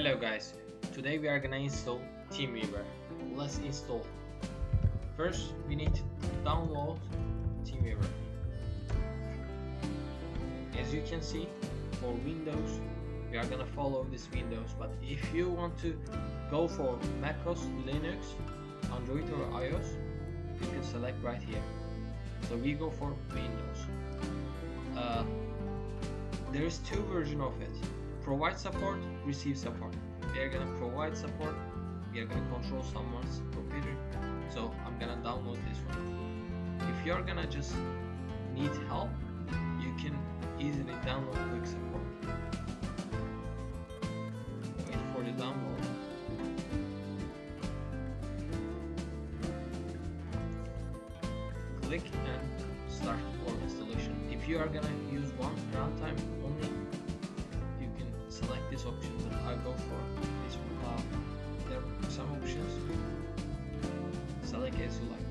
Hello guys, today we are gonna install TeamViewer. Let's install. First we need to download TeamViewer. As you can see, for Windows we are gonna follow this Windows, but if you want to go for macOS, Linux, Android or iOS, you can select right here. So we go for Windows. There is two versions of it: provide support, receive support. We are gonna provide support. We are gonna control someone's computer. So I'm gonna download this one. If you're gonna just need help, you can easily download quick support. Wait for the download. Click and start for installation. If you are gonna use one runtime only, you can select this option, but I go for this one. There are some options. Select as you like.